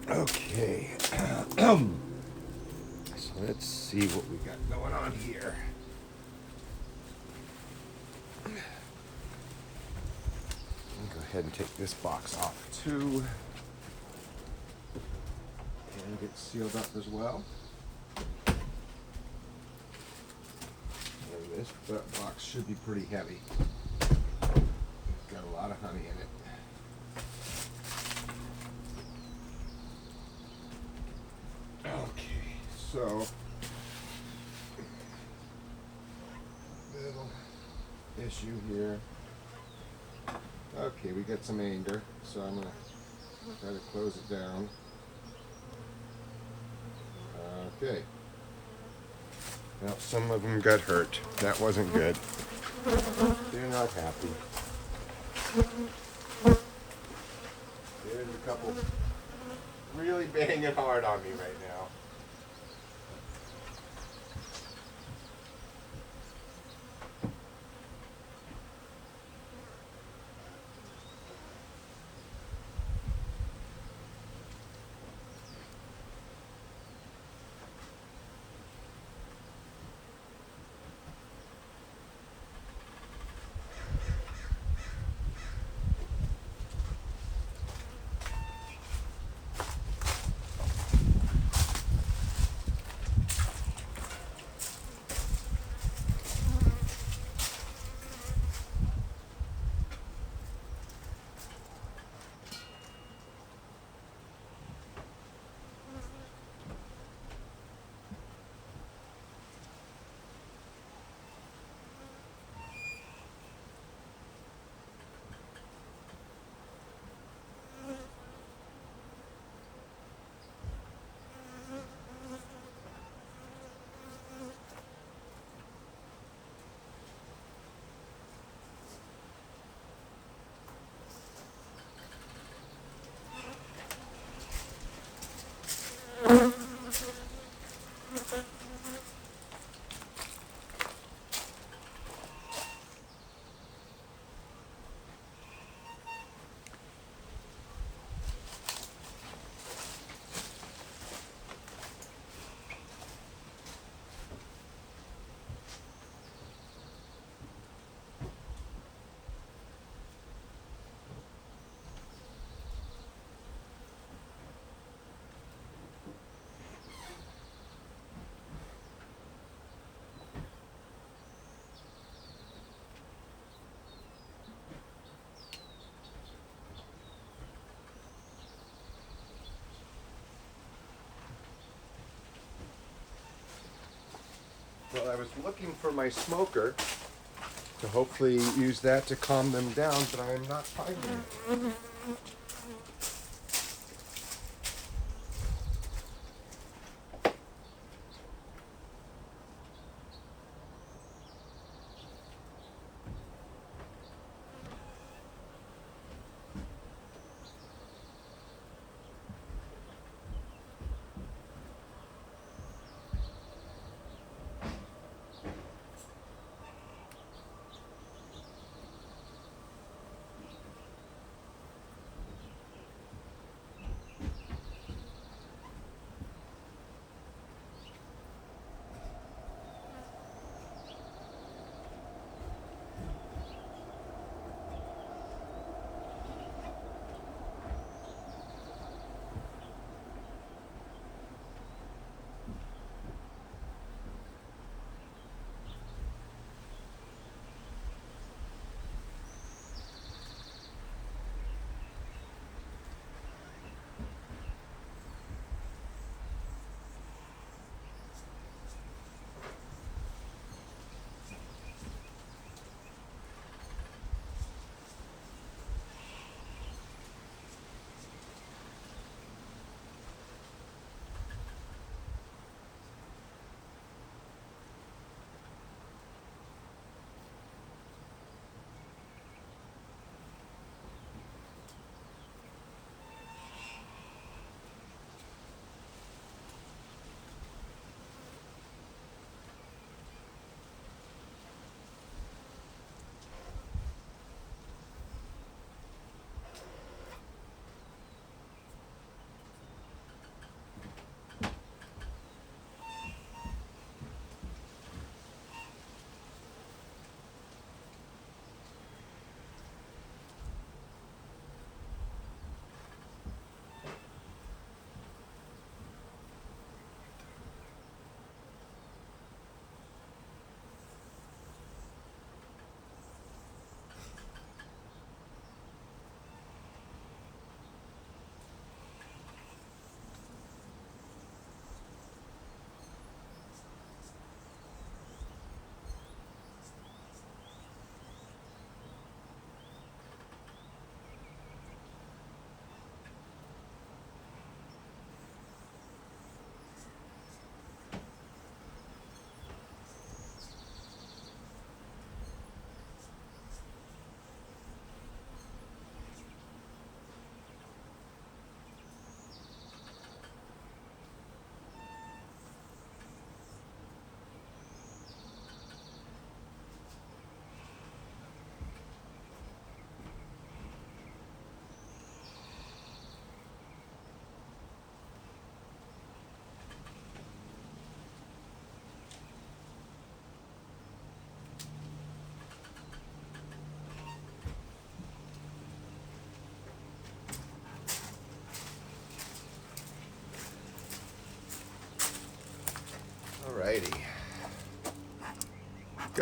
Okay. So let's see what we got going on here. Go ahead and take this box off too. And get sealed up as well. And this box should be pretty heavy. It's got a lot of honey in it. Okay, so little issue here. Okay, we got some anger, so I'm gonna try to close it down. Okay. Well, some of them got hurt. That wasn't good. They're not happy. There's a couple really banging hard on me right now. Well, I was looking for my smoker to hopefully use that to calm them down, but I am not finding it.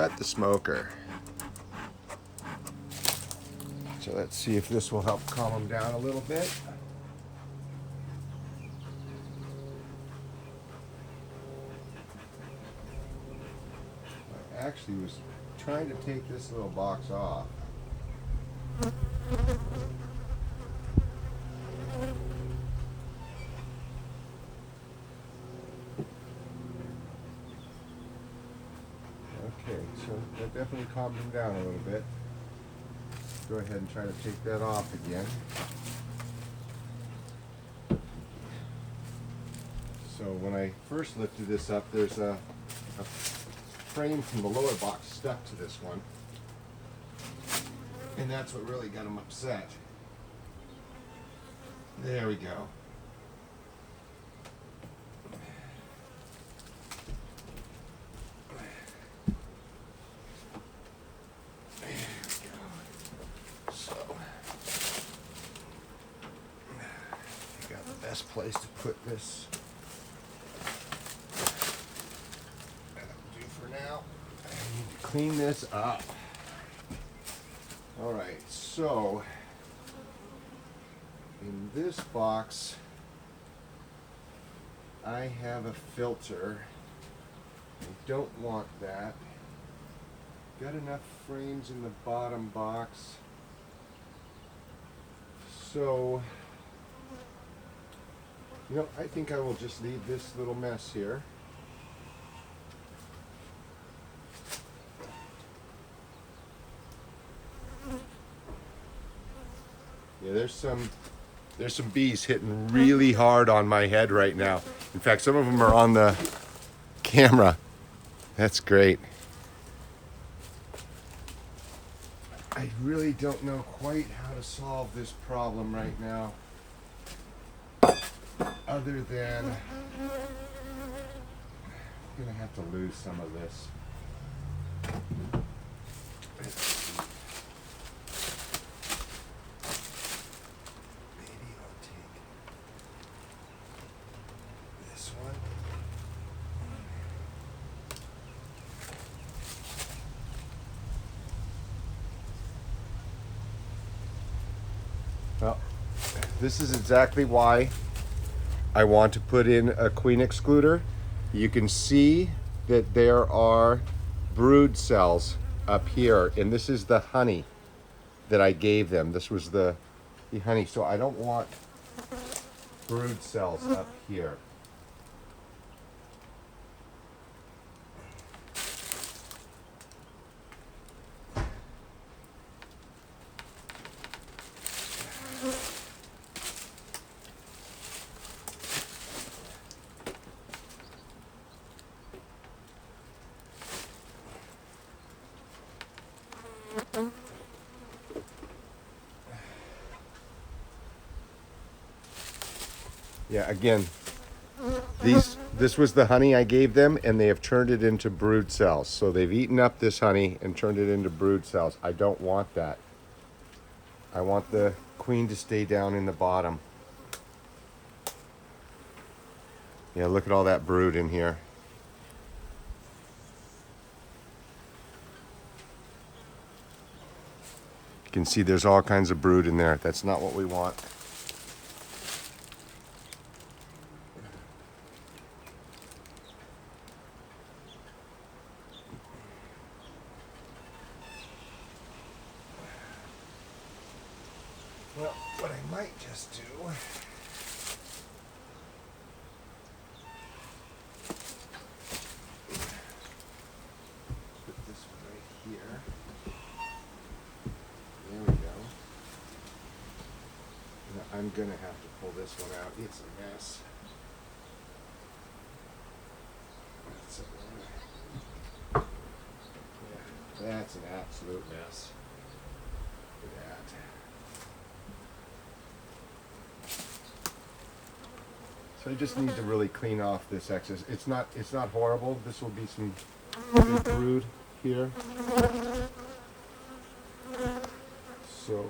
got the smoker. So let's see if this will help calm them down a little bit. I actually was trying to take this little box off. Okay, so that definitely calmed him down a little bit. Go ahead and try to take that off again. So when I first lifted this up, there's a frame from the lower box stuck to this one. And that's what really got him upset. There we go. Best place to put this. That'll do for now. I need to clean this up. Alright, so in this box I have a filter. I don't want that. Got enough frames in the bottom box. So you know, I think I will just leave this little mess here. Yeah, there's some bees hitting really hard on my head right now. In fact, some of them are on the camera. That's great. I really don't know quite how to solve this problem right now. Other than I'm gonna have to lose some of this. Maybe I'll take this one. Well, this is exactly why I want to put in a queen excluder. You can see that there are brood cells up here, and this is the honey that I gave them. This was the honey, so I don't want brood cells up here. Yeah, again, this was the honey I gave them, and they have turned it into brood cells. So they've eaten up this honey and turned it into brood cells. I don't want that. I want the queen to stay down in the bottom. Yeah, look at all that brood in here. You can see there's all kinds of brood in there. That's not what we want. Well, what I might just do, put this one right here. There we go. Now I'm gonna have to pull this one out. It's a mess. That's an absolute mess. Look at that. So I just need to really clean off this excess. It's not horrible. This will be some good brood here. So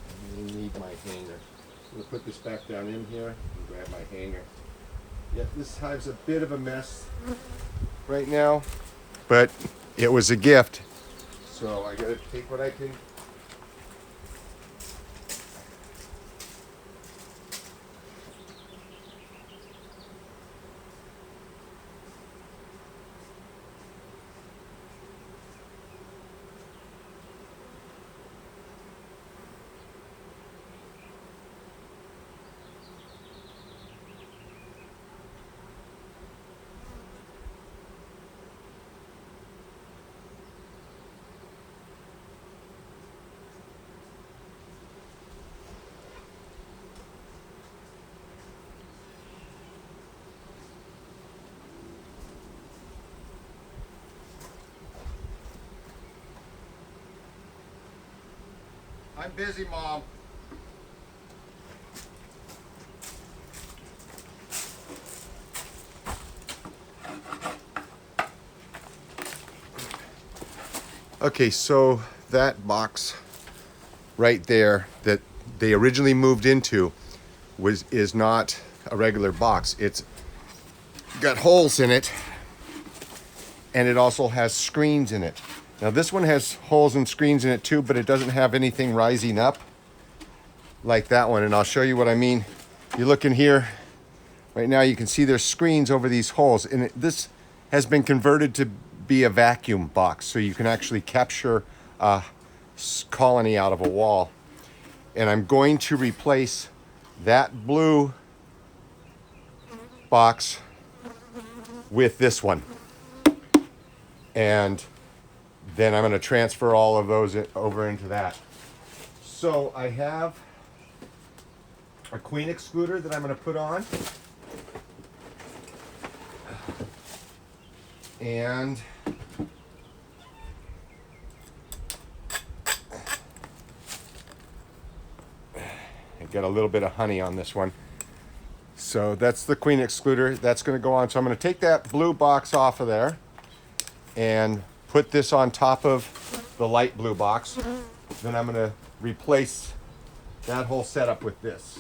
I really need my hanger. I'm gonna put this back down in here and grab my hanger. Yeah, this hive's a bit of a mess right now, but it was a gift. So I gotta take what I can. I'm busy, Mom. Okay, so that box right there that they originally moved into is not a regular box. It's got holes in it, and it also has screens in it. Now this one has holes and screens in it too, but it doesn't have anything rising up like that one, and I'll show you what I mean. You look in here right now, you can see there's screens over these holes, and this has been converted to be a vacuum box, so you can actually capture a colony out of a wall. And I'm going to replace that blue box with this one, and then I'm going to transfer all of those over into that. So I have a queen excluder that I'm going to put on, and I got a little bit of honey on this one. So that's the queen excluder. That's going to go on. So I'm going to take that blue box off of there and put this on top of the light blue box. Then I'm going to replace that whole setup with this.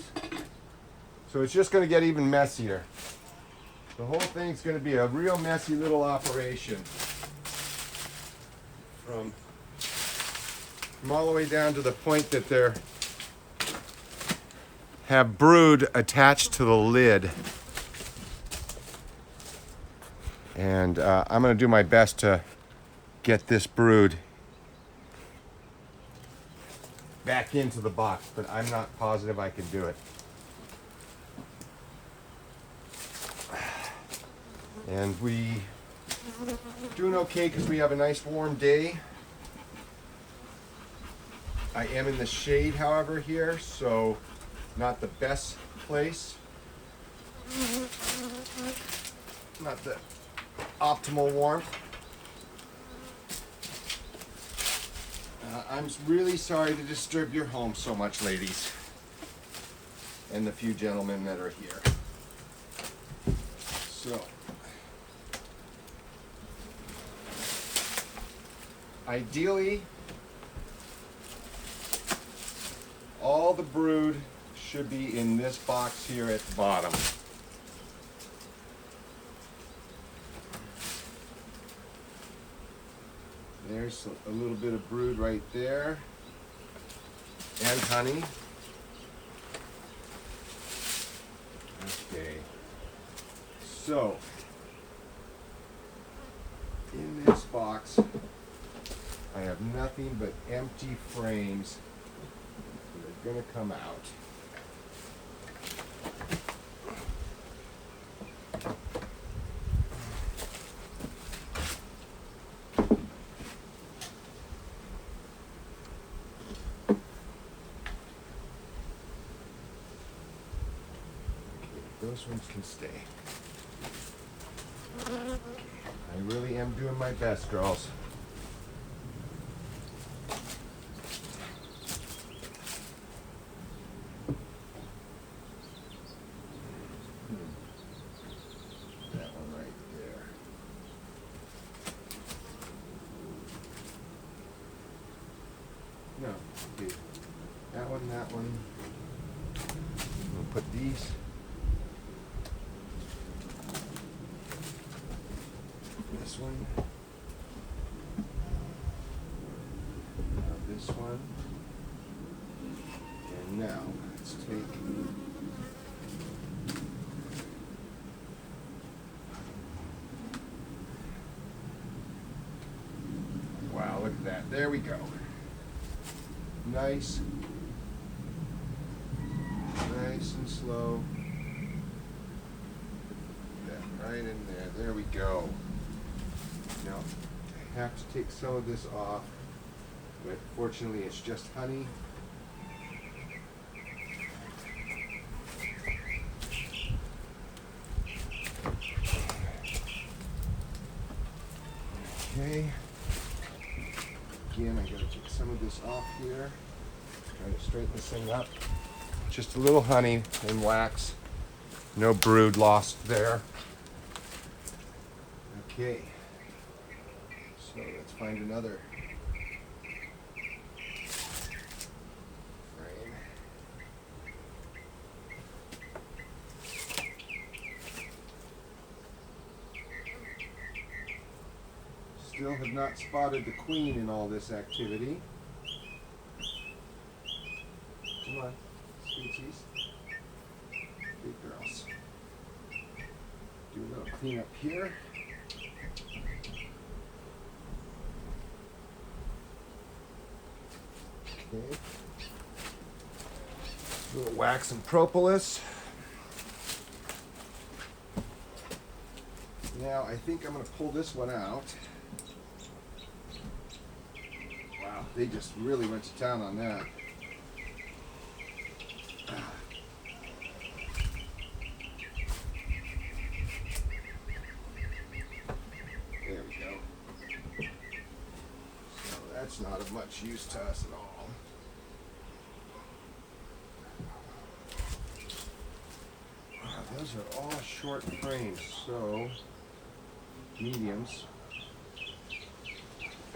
So it's just going to get even messier. The whole thing's going to be a real messy little operation. From all the way down to the point that they're have brood attached to the lid. And I'm going to do my best to get this brood back into the box, but I'm not positive I can do it. And we doing okay because we have a nice warm day. I am in the shade, however, here, so not the best place. Not the optimal warmth. I'm really sorry to disturb your home so much, ladies, and the few gentlemen that are here. So, ideally, all the brood should be in this box here at the bottom. There's a little bit of brood right there, and honey. Okay, so in this box I have nothing but empty frames that are going to come out. Those ones can stay. I really am doing my best, girls. That one right there. No, okay. That one, that one. We'll put these this one. Now this one. And now let's take wow, look at that. There we go. Nice. Nice and slow. That right in there. There we go. Now I have to take some of this off, but fortunately it's just honey. Okay. Again, I gotta take some of this off here. Try to straighten this thing up. Just a little honey and wax. No brood lost there. Okay. So let's find another frame. Still have not spotted the queen in all this activity. Come on, sweeties. Big girls. Do a little cleanup here. Okay. A little wax and propolis. Now I think I'm going to pull this one out. Wow, they just really went to town on that. There we go. So that's not of much use to us at all. Those are all short frames, so mediums.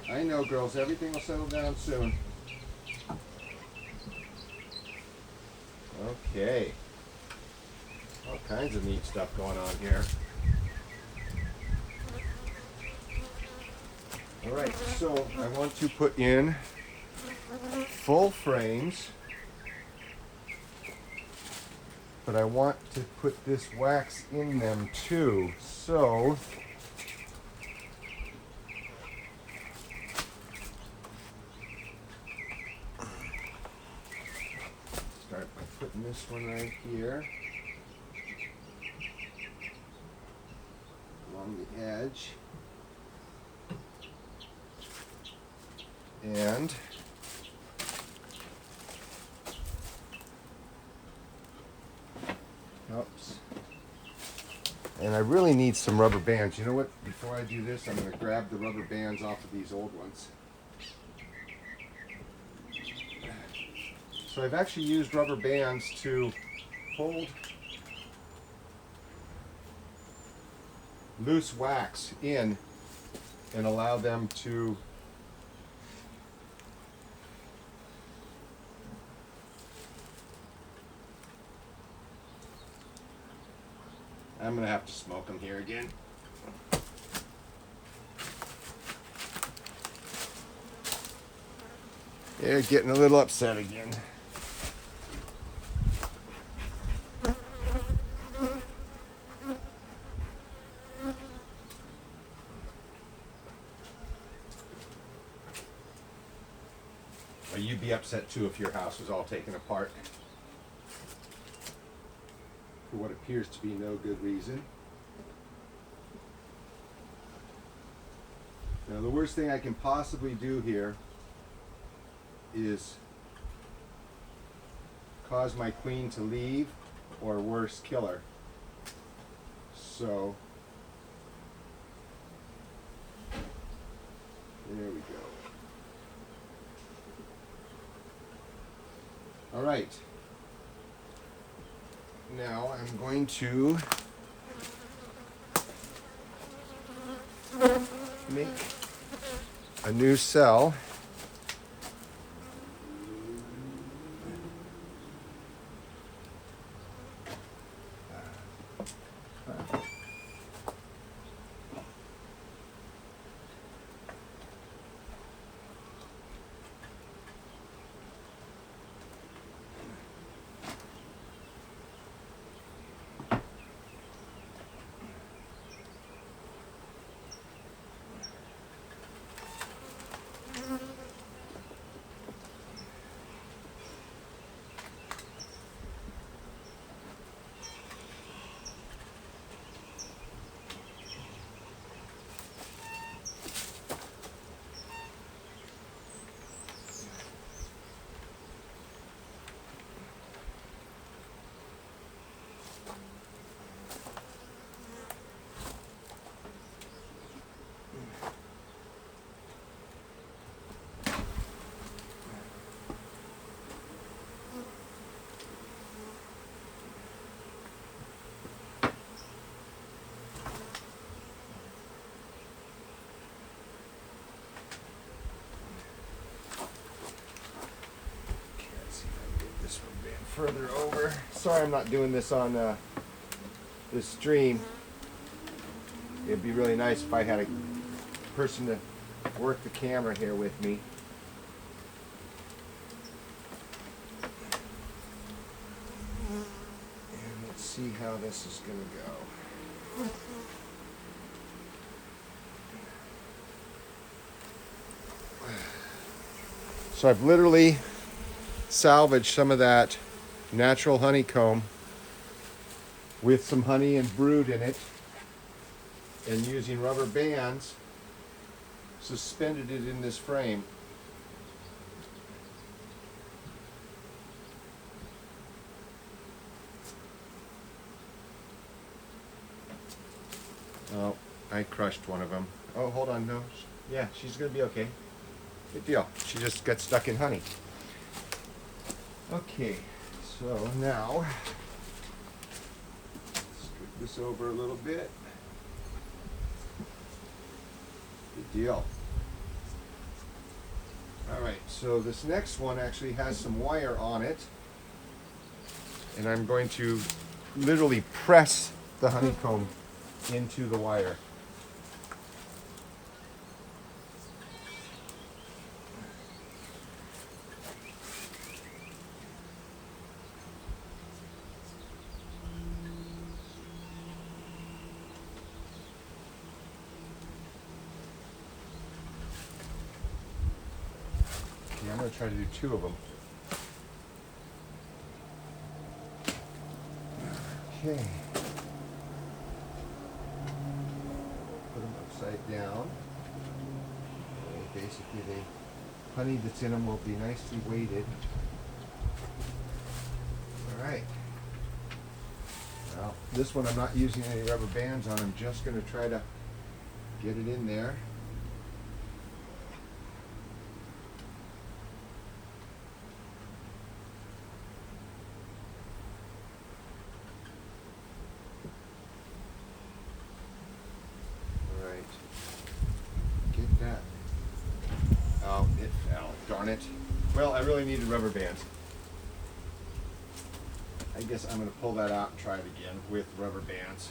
I know, girls, everything will settle down soon. Okay. All kinds of neat stuff going on here. All right, so I want to put in full frames, but I want to put this wax in them too. So start by putting this one right here along the edge. And oops. And I really need some rubber bands. You know what? Before I do this, I'm going to grab the rubber bands off of these old ones. So I've actually used rubber bands to hold loose wax in and allow them to I'm going to have to smoke them here again. They're getting a little upset again. Well, you'd be upset too if your house was all taken apart for what appears to be no good reason. Now, the worst thing I can possibly do here is cause my queen to leave, or worse, kill her. So, there we go. All right. Now I'm going to make a new cell. further over. Sorry I'm not doing this on the stream. It'd be really nice if I had a person to work the camera here with me. And let's see how this is going to go. So I've literally salvaged some of that natural honeycomb with some honey and brood in it, and using rubber bands suspended it in this frame. Oh, I crushed one of them. Oh, hold on, no. Yeah, she's gonna be okay. Good deal. She just got stuck in honey. Okay, so now scoot this over a little bit. Good deal. All right, so this next one actually has some wire on it, and I'm going to literally press the honeycomb into the wire. Okay, I'm going to try to do two of them. Okay. Put them upside down. Okay, basically, the honey that's in them will be nicely weighted. All right. Well, this one I'm not using any rubber bands on. I'm just going to try to get it in there. Well, I really needed rubber bands. I guess I'm going to pull that out and try it again with rubber bands.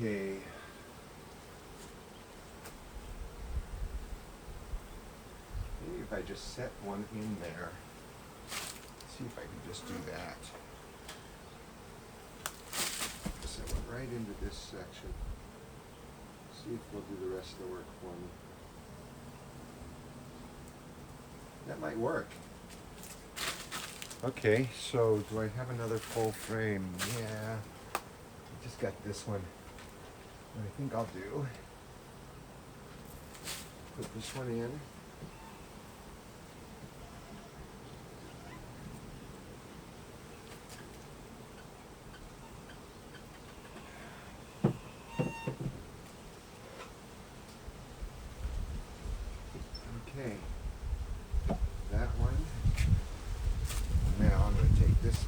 Okay. Maybe if I just set one in there. See if I can just do that. Set one right into this section. See if we'll do the rest of the work for me. That might work. Okay, so do I have another full frame? Yeah. I just got this one. What I think I'll do, put this one in. Okay, that one. Now I'm going to take this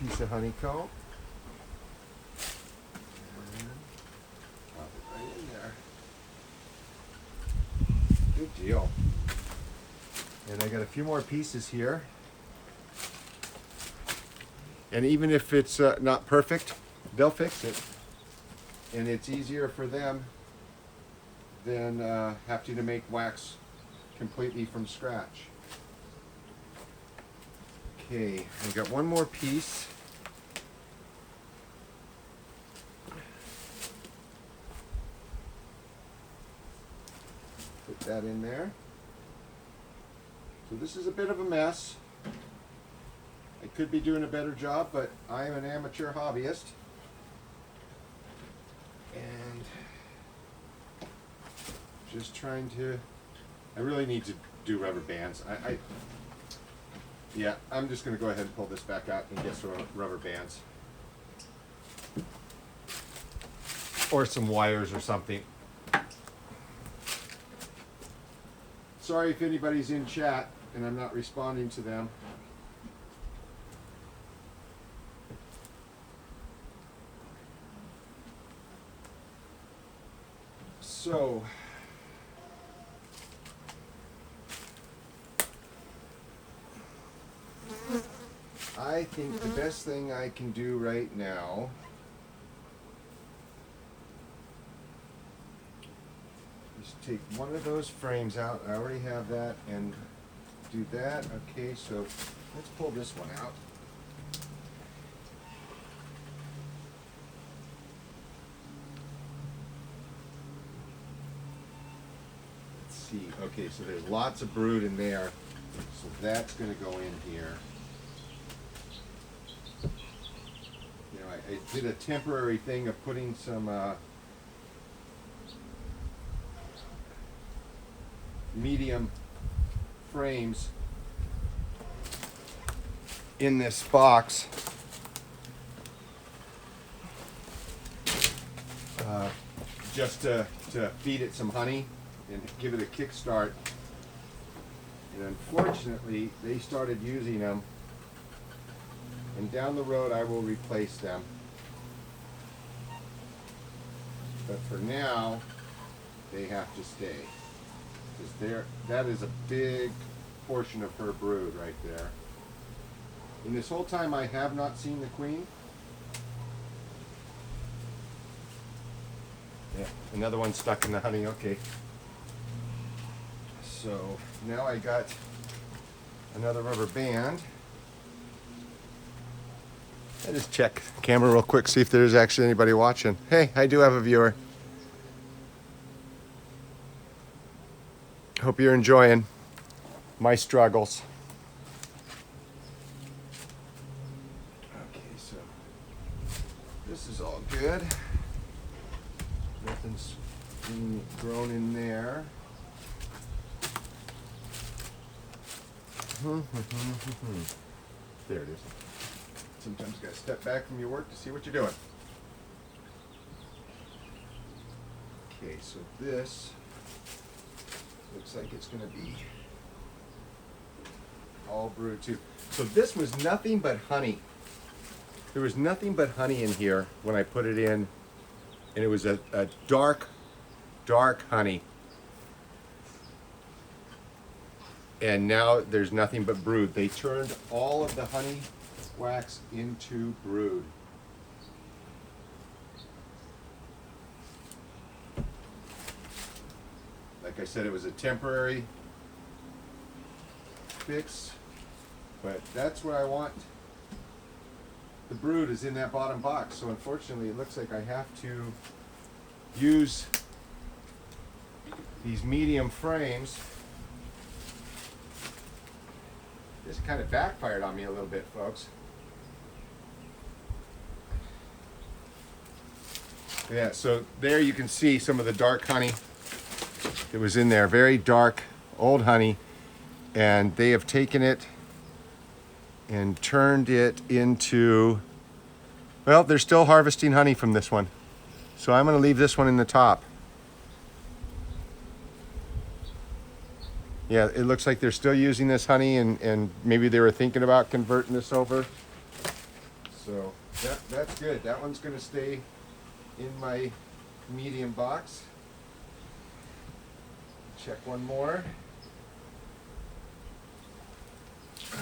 piece of honeycomb. Good deal. And I got a few more pieces here. And even if it's not perfect, they'll fix it. And it's easier for them than having to make wax completely from scratch. Okay, I got one more piece. Put that in there. So this is a bit of a mess. I could be doing a better job, but I am an amateur hobbyist. And just trying to, I really need to do rubber bands. Yeah, I'm just going to go ahead and pull this back out and get some rubber bands. or some wires or something. Sorry if anybody's in chat and I'm not responding to them. So, I think the best thing I can do right now is take one of those frames out. I already have that, and do that. Okay, so let's pull this one out. Okay, so there's lots of brood in there, so that's going to go in here. You know, I did a temporary thing of putting some medium frames in this box just to feed it some honey and give it a kickstart. And unfortunately, they started using them, and down the road I will replace them. But for now, they have to stay, because that is a big portion of her brood right there. In this whole time, I have not seen the queen. Yeah, another one stuck in the honey. Okay. So now I got another rubber band. I just check the camera real quick, see if there's actually anybody watching. Hey, I do have a viewer. Hope you're enjoying my struggles. Okay, so this is all good. Nothing's being grown in there. There it is. Sometimes you gotta step back from your work to see what you're doing. Okay, so this looks like it's gonna be all brood too. So this was nothing but honey. There was nothing but honey in here when I put it in, and it was a dark, dark honey. And now there's nothing but brood. They turned all of the honey wax into brood. Like I said, it was a temporary fix, but that's what I want. The brood is in that bottom box, so unfortunately it looks like I have to use these medium frames. This kind of backfired on me a little bit, folks. Yeah, so there you can see some of the dark honey that was in there. Very dark, old honey. And they have taken it and turned it into, well, they're still harvesting honey from this one. So I'm going to leave this one in the top. Yeah, it looks like they're still using this honey, and maybe they were thinking about converting this over. So that's good. That one's going to stay in my medium box. Check one more.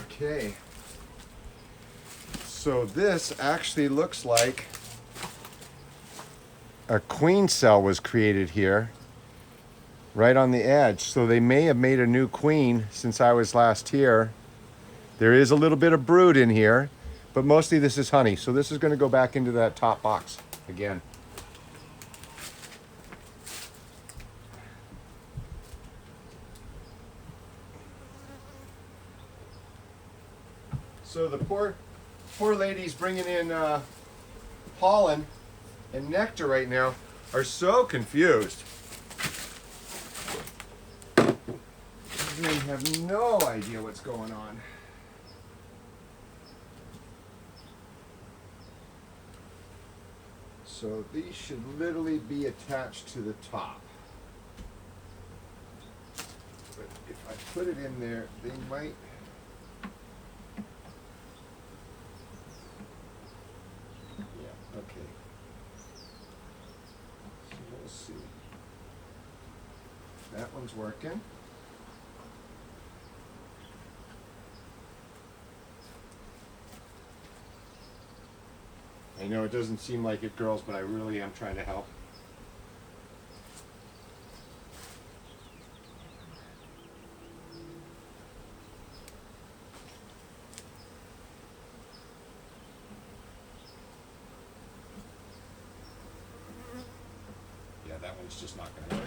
Okay. So this actually looks like a queen cell was created here, right on the edge. So they may have made a new queen since I was last here. There is a little bit of brood in here, but mostly this is honey. So this is going to go back into that top box again. So the poor ladies bringing in pollen and nectar right now are so confused. They have no idea what's going on. So these should literally be attached to the top. But if I put it in there, they might. Yeah, okay. So we'll see. That one's working. I know it doesn't seem like it, girls, but I really am trying to help. Yeah, that one's just not going to work.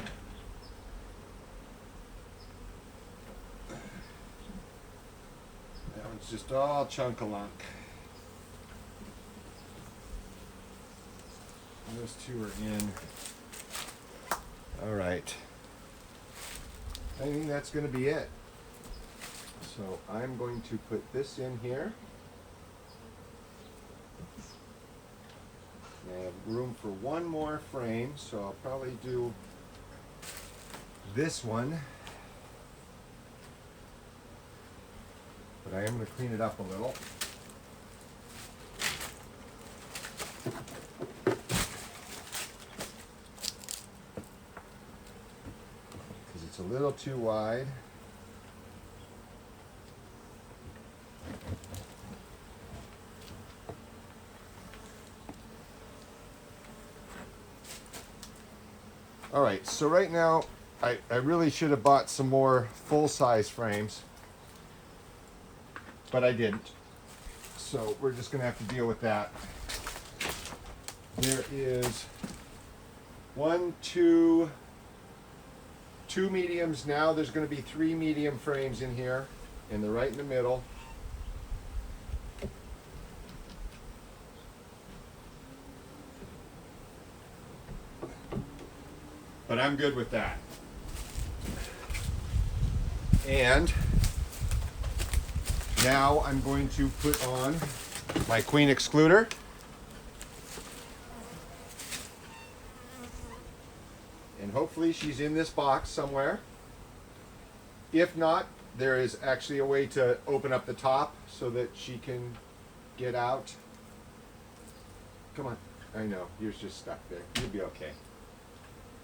That one's just all chunk-a-lunk. Those two are in. All right. I think that's going to be it. So I'm going to put this in here. I have room for one more frame, so I'll probably do this one. But I am going to clean it up a little. It's a little too wide. All right, so right now, I really should have bought some more full-size frames, but I didn't. So we're just gonna have to deal with that. There is two mediums now. There's going to be 3 medium frames in here, and they're right in the middle. But I'm good with that. And now I'm going to put on my queen excluder. And hopefully she's in this box somewhere. If not, there is actually a way to open up the top so that she can get out. Come on. I know, you're just stuck there. You'll be okay.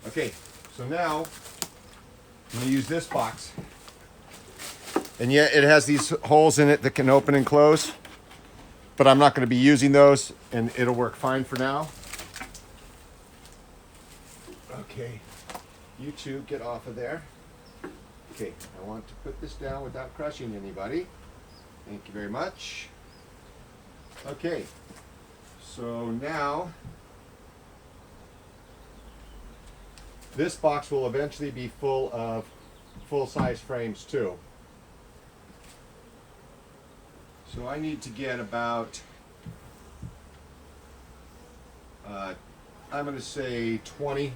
Okay, so now I'm going to use this box. And yeah, it has these holes in it that can open and close. But I'm not going to be using those, and it'll work fine for now. Okay, you two get off of there. Okay, I want to put this down without crushing anybody. Thank you very much. Okay, so now this box will eventually be full of full-size frames too. So I need to get about, I'm going to say 20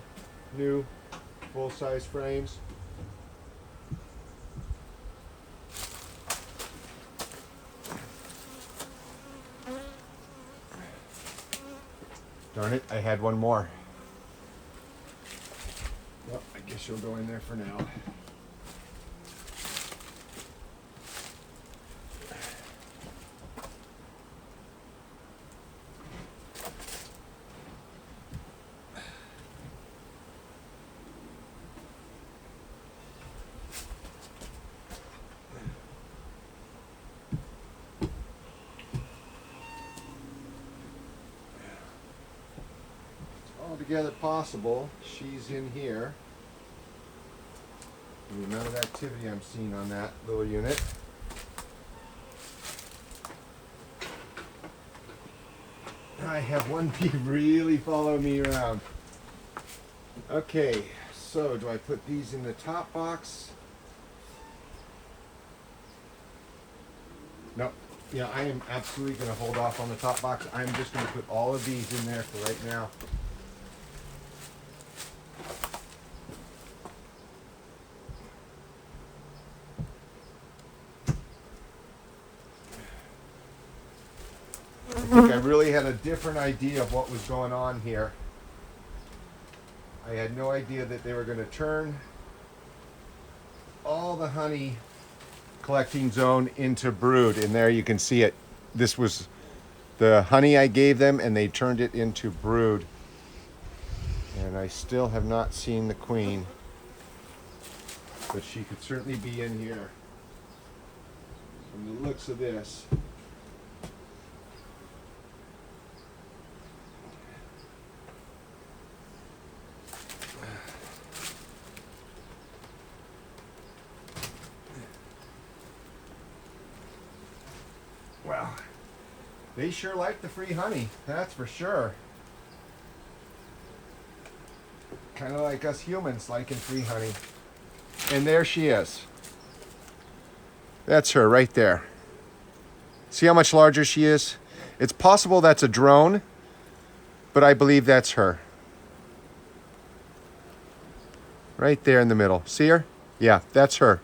new full-size frames. Darn it, I had one more. Well, I guess you'll go in there for now. Altogether possible, she's in here. The amount of activity I'm seeing on that little unit. I have one bee really follow me around. Okay, so do I put these in the top box? Nope. Yeah, I am absolutely going to hold off on the top box. I'm just going to put all of these in there for right now. I think I really had a different idea of what was going on here. I had no idea that they were going to turn all the honey collecting zone into brood, and there you can see it. This was the honey I gave them, and they turned it into brood. And I still have not seen the queen, but she could certainly be in here from the looks of this. Well, they sure like the free honey, that's for sure. Kind of like us humans liking free honey. And there she is. That's her right there. See how much larger she is? It's possible that's a drone, but I believe that's her. Right there in the middle. See her? Yeah, that's her.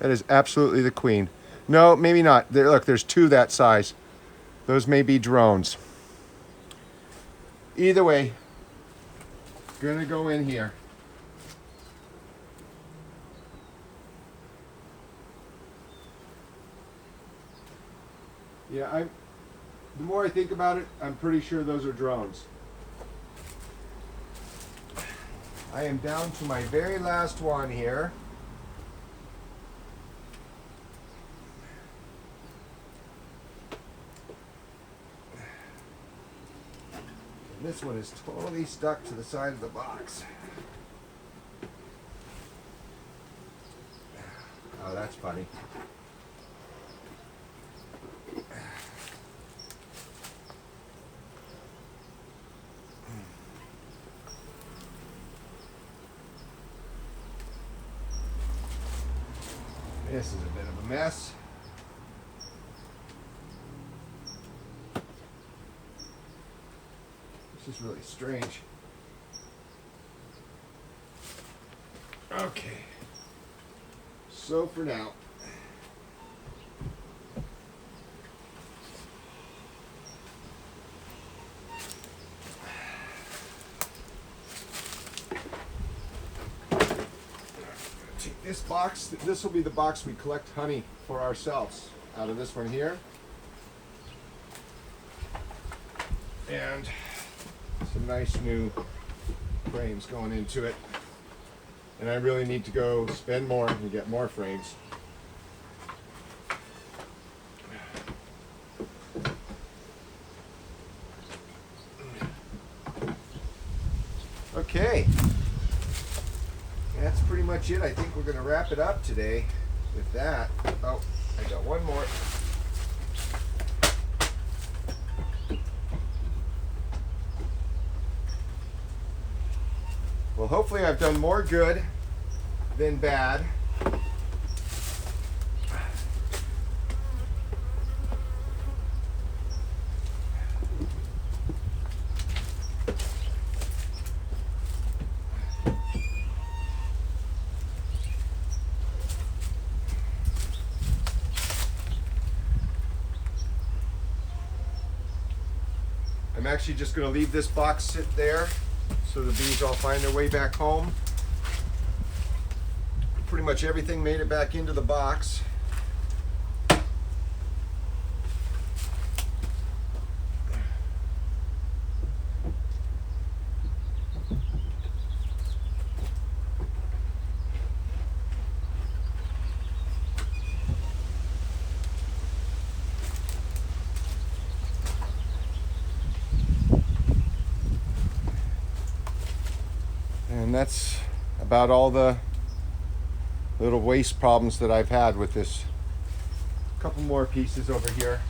That is absolutely the queen. No, maybe not. There, look, there's two that size. Those may be drones. Either way, gonna go in here. Yeah, the more I think about it, I'm pretty sure those are drones. I am down to my very last one here. And this one is totally stuck to the side of the box. Oh, that's funny. This is a bit of a mess. This is really strange. Okay. So for now, take this box. This will be the box we collect honey for ourselves out of this one here. And some nice new frames going into it. And I really need to go spend more and get more frames. Okay. That's pretty much it. I think we're going to wrap it up today with that. Oh, I got one more. Well, hopefully I've done more good than bad. I'm actually just going to leave this box sit there so the bees all find their way back home. Pretty much everything made it back into the box. And that's about all the little waste problems that I've had with this. A couple more pieces over here.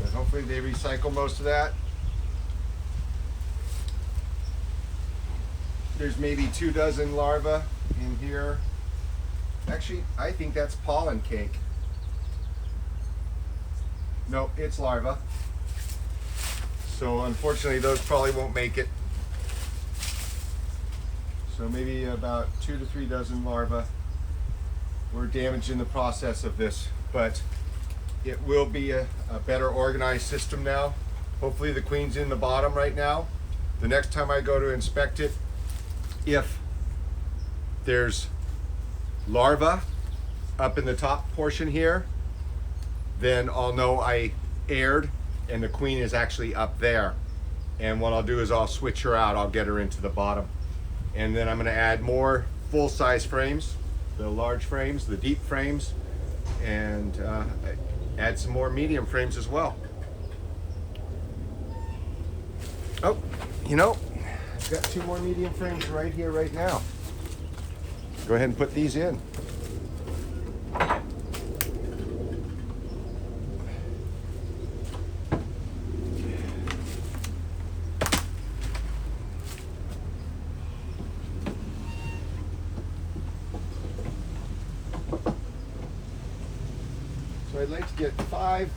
But hopefully they recycle most of that. There's maybe 24 larvae in here. Actually, I think that's pollen cake. No, it's larva. So unfortunately those probably won't make it. So maybe about 2 to 3 dozen larvae were damaged in the process of this. But it will be a better organized system now. Hopefully the queen's in the bottom right now. The next time I go to inspect it, if there's larvae up in the top portion here, then I'll know I aired and the queen is actually up there. And what I'll do is I'll switch her out. I'll get her into the bottom. And then I'm gonna add more full-size frames, the large frames, the deep frames, and add some more medium frames as well. Oh, you know, I've got 2 more medium frames right here, right now. Go ahead and put these in. So I'd like to get 5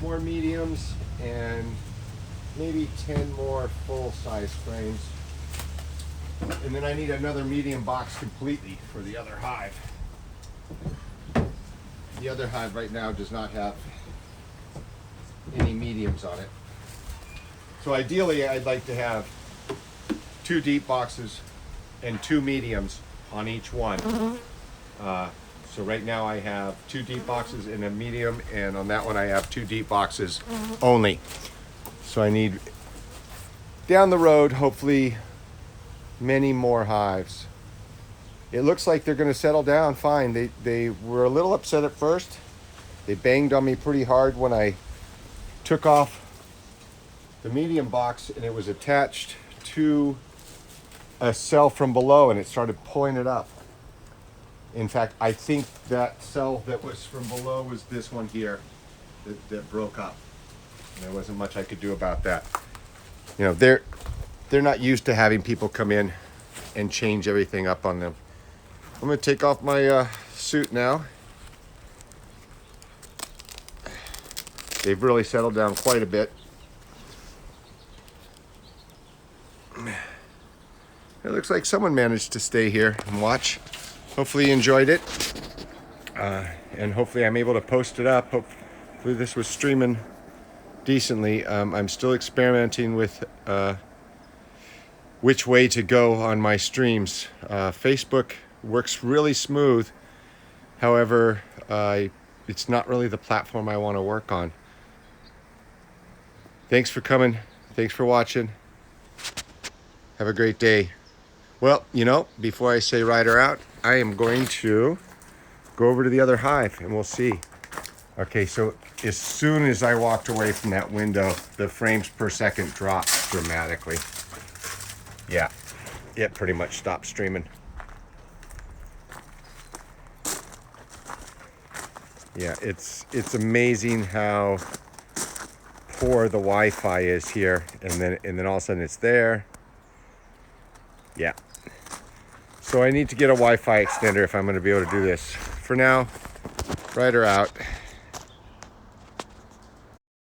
more mediums and maybe 10 more full-size frames. And then I need another medium box completely for the other hive. The other hive right now does not have any mediums on it. So ideally I'd like to have 2 deep boxes and 2 mediums on each one. So right now I have 2 deep boxes and a medium, and on that one I have 2 deep boxes only. So I need, down the road, hopefully many more hives. It looks like they're going to settle down fine. They were a little upset at first. They banged on me pretty hard when I took off the medium box and it was attached to a cell from below and it started pulling it up. In fact, I think that cell that was from below was this one here that broke up. And there wasn't much I could do about that. You know, they're not used to having people come in and change everything up on them. I'm going to take off my suit now. They've really settled down quite a bit. It looks like someone managed to stay here and watch. Hopefully you enjoyed it. And hopefully I'm able to post it up. Hopefully this was streaming decently. I'm still experimenting with which way to go on my streams. Facebook works really smooth. However, it's not really the platform I want to work on. Thanks for coming. Thanks for watching. Have a great day. Well, you know, before I say ride her out, I am going to go over to the other hive and we'll see. Okay, so as soon as I walked away from that window, the frames per second dropped dramatically. Yeah, it pretty much stopped streaming. Yeah, it's amazing how poor the Wi-Fi is here, and then all of a sudden it's there. Yeah. So I need to get a Wi-Fi extender if I'm going to be able to do this. For now, ride her out.